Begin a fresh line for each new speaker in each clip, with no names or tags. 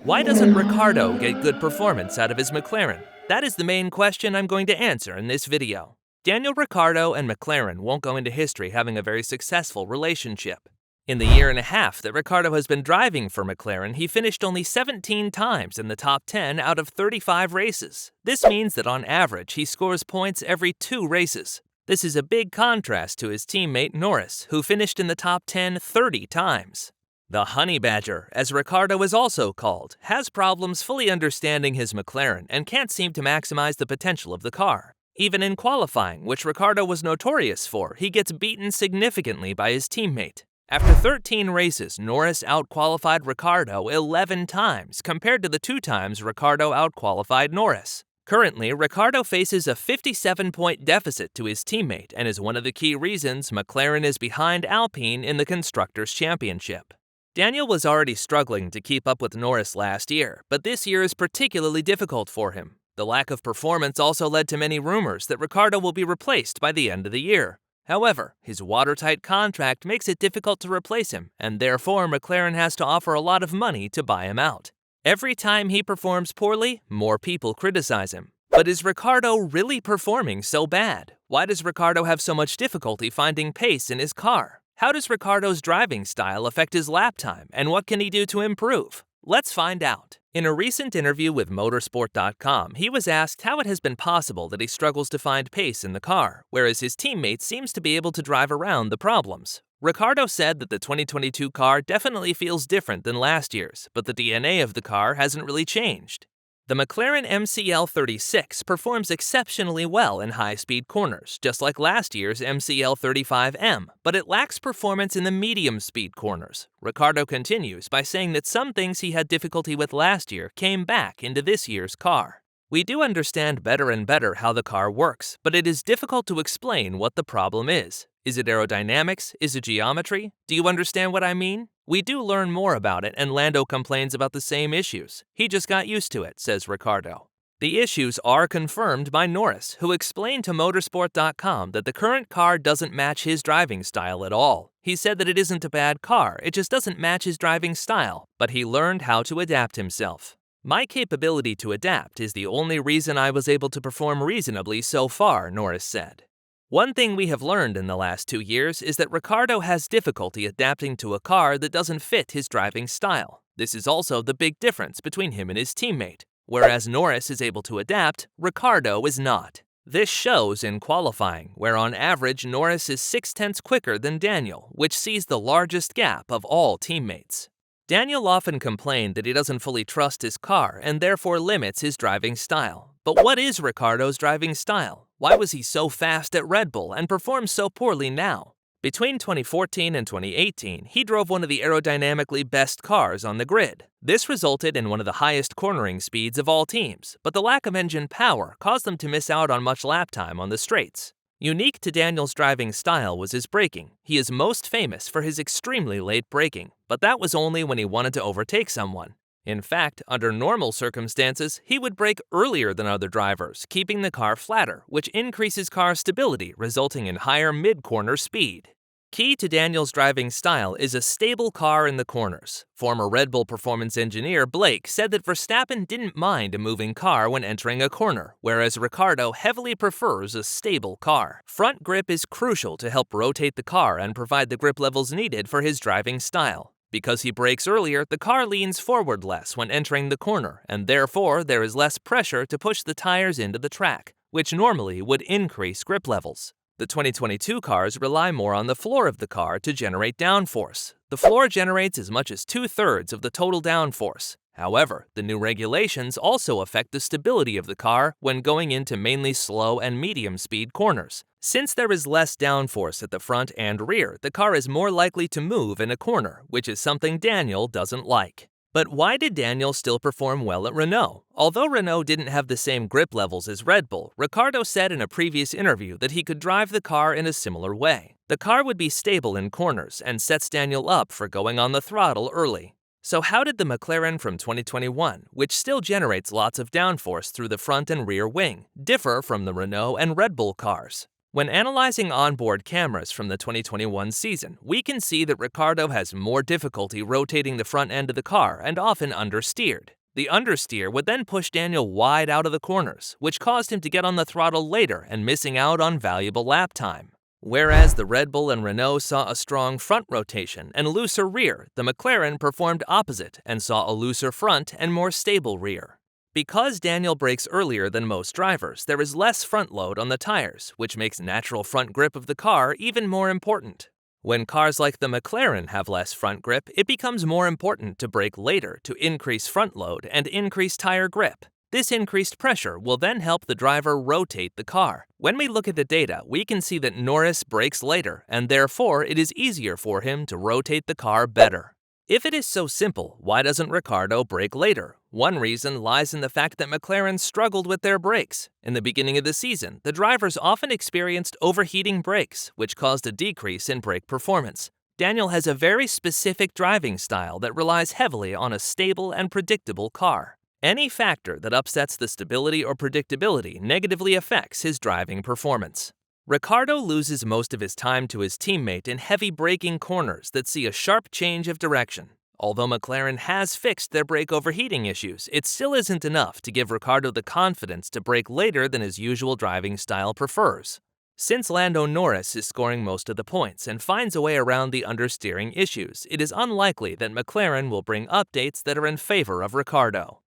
Why doesn't Ricciardo get good performance out of his McLaren? That is the main question I'm going to answer in this video. Daniel Ricciardo and McLaren won't go into history having a very successful relationship. In the year and a half that Ricciardo has been driving for McLaren, he finished only 17 times in the top 10 out of 35 races. This means that on average, he scores points every 2 races. This is a big contrast to his teammate Norris, who finished in the top 10 30 times. The Honey Badger, as Ricciardo is also called, has problems fully understanding his McLaren and can't seem to maximize the potential of the car. Even in qualifying, which Ricciardo was notorious for, he gets beaten significantly by his teammate. After 13 races, Norris outqualified Ricciardo 11 times compared to the 2 times Ricciardo outqualified Norris. Currently, Ricciardo faces a 57-point deficit to his teammate and is one of the key reasons McLaren is behind Alpine in the Constructors' Championship. Daniel was already struggling to keep up with Norris last year, but this year is particularly difficult for him. The lack of performance also led to many rumors that Ricciardo will be replaced by the end of the year. However, his watertight contract makes it difficult to replace him, and therefore McLaren has to offer a lot of money to buy him out. Every time he performs poorly, more people criticize him. But is Ricciardo really performing so bad? Why does Ricciardo have so much difficulty finding pace in his car? How does Ricciardo's driving style affect his lap time, and what can he do to improve? Let's find out. In a recent interview with motorsport.com, he was asked how it has been possible that he struggles to find pace in the car, whereas his teammate seems to be able to drive around the problems. Ricciardo said that the 2022 car definitely feels different than last year's, but the DNA of the car hasn't really changed. The McLaren MCL36 performs exceptionally well in high-speed corners, just like last year's MCL35M, but it lacks performance in the medium-speed corners. Ricciardo continues by saying that some things he had difficulty with last year came back into this year's car. We do understand better and better how the car works, but it is difficult to explain what the problem is. Is it aerodynamics? Is it geometry? Do you understand what I mean? We do learn more about it, and Lando complains about the same issues. He just got used to it, says Ricciardo. The issues are confirmed by Norris, who explained to motorsport.com that the current car doesn't match his driving style at all. He said that it isn't a bad car, it just doesn't match his driving style, but he learned how to adapt himself. My capability to adapt is the only reason I was able to perform reasonably so far, Norris said. One thing we have learned in the last 2 years is that Ricciardo has difficulty adapting to a car that doesn't fit his driving style. This is also the big difference between him and his teammate. Whereas Norris is able to adapt, Ricciardo is not. This shows in qualifying, where on average Norris is 0.6 quicker than Daniel, which sees the largest gap of all teammates. Daniel often complained that he doesn't fully trust his car and therefore limits his driving style. But what is Ricciardo's driving style? Why was he so fast at Red Bull and performs so poorly now? Between 2014 and 2018, he drove one of the aerodynamically best cars on the grid. This resulted in one of the highest cornering speeds of all teams, but the lack of engine power caused them to miss out on much lap time on the straights. Unique to Daniel's driving style was his braking. He is most famous for his extremely late braking, but that was only when he wanted to overtake someone. In fact, under normal circumstances, he would brake earlier than other drivers, keeping the car flatter, which increases car stability, resulting in higher mid-corner speed. Key to Daniel's driving style is a stable car in the corners. Former Red Bull performance engineer Blake said that Verstappen didn't mind a moving car when entering a corner, whereas Ricciardo heavily prefers a stable car. Front grip is crucial to help rotate the car and provide the grip levels needed for his driving style. Because he brakes earlier, the car leans forward less when entering the corner, and therefore there is less pressure to push the tires into the track, which normally would increase grip levels. The 2022 cars rely more on the floor of the car to generate downforce. The floor generates as much as 2/3 of the total downforce. However, the new regulations also affect the stability of the car when going into mainly slow and medium-speed corners. Since there is less downforce at the front and rear, the car is more likely to move in a corner, which is something Daniel doesn't like. But why did Daniel still perform well at Renault? Although Renault didn't have the same grip levels as Red Bull, Ricciardo said in a previous interview that he could drive the car in a similar way. The car would be stable in corners and sets Daniel up for going on the throttle early. So how did the McLaren from 2021, which still generates lots of downforce through the front and rear wing, differ from the Renault and Red Bull cars? When analyzing onboard cameras from the 2021 season, we can see that Ricciardo has more difficulty rotating the front end of the car and often understeered. The understeer would then push Daniel wide out of the corners, which caused him to get on the throttle later and missing out on valuable lap time. Whereas the Red Bull and Renault saw a strong front rotation and looser rear, the McLaren performed opposite and saw a looser front and more stable rear. Because Daniel brakes earlier than most drivers, there is less front load on the tires, which makes natural front grip of the car even more important. When cars like the McLaren have less front grip, it becomes more important to brake later to increase front load and increase tire grip. This increased pressure will then help the driver rotate the car. When we look at the data, we can see that Norris brakes later, and therefore it is easier for him to rotate the car better. If it is so simple, why doesn't Ricciardo brake later? One reason lies in the fact that McLaren struggled with their brakes. In the beginning of the season, the drivers often experienced overheating brakes, which caused a decrease in brake performance. Daniel has a very specific driving style that relies heavily on a stable and predictable car. Any factor that upsets the stability or predictability negatively affects his driving performance. Ricciardo loses most of his time to his teammate in heavy braking corners that see a sharp change of direction. Although McLaren has fixed their brake overheating issues, it still isn't enough to give Ricciardo the confidence to brake later than his usual driving style prefers. Since Lando Norris is scoring most of the points and finds a way around the understeering issues, it is unlikely that McLaren will bring updates that are in favor of Ricciardo.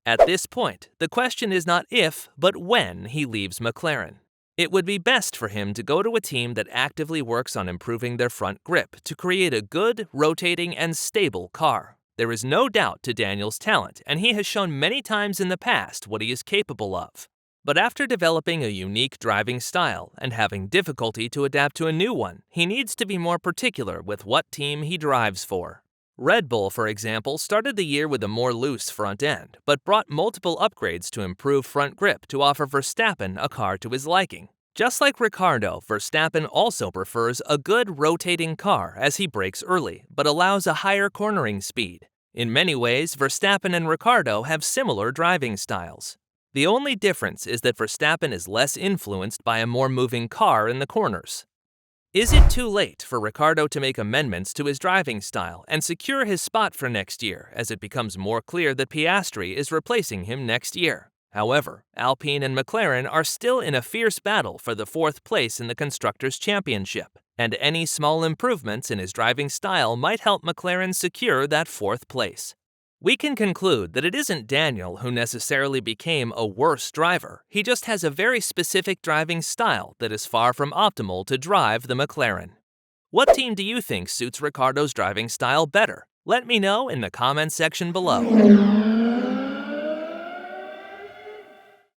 At this point, the question is not if, but when he leaves McLaren. It would be best for him to go to a team that actively works on improving their front grip to create a good, rotating, and stable car. There is no doubt to Daniel's talent, and he has shown many times in the past what he is capable of. But after developing a unique driving style and having difficulty to adapt to a new one, he needs to be more particular with what team he drives for. Red Bull, for example, started the year with a more loose front end, but brought multiple upgrades to improve front grip to offer Verstappen a car to his liking. Just like Ricciardo, Verstappen also prefers a good rotating car as he brakes early, but allows a higher cornering speed. In many ways, Verstappen and Ricciardo have similar driving styles. The only difference is that Verstappen is less influenced by a more moving car in the corners. Is it too late for Ricciardo to make amendments to his driving style and secure his spot for next year as it becomes more clear that Piastri is replacing him next year? However, Alpine and McLaren are still in a fierce battle for the fourth place in the Constructors' Championship, and any small improvements in his driving style might help McLaren secure that fourth place. We can conclude that it isn't Daniel who necessarily became a worse driver, he just has a very specific driving style that is far from optimal to drive the McLaren. What team do you think suits Ricciardo's driving style better? Let me know in the comments section below.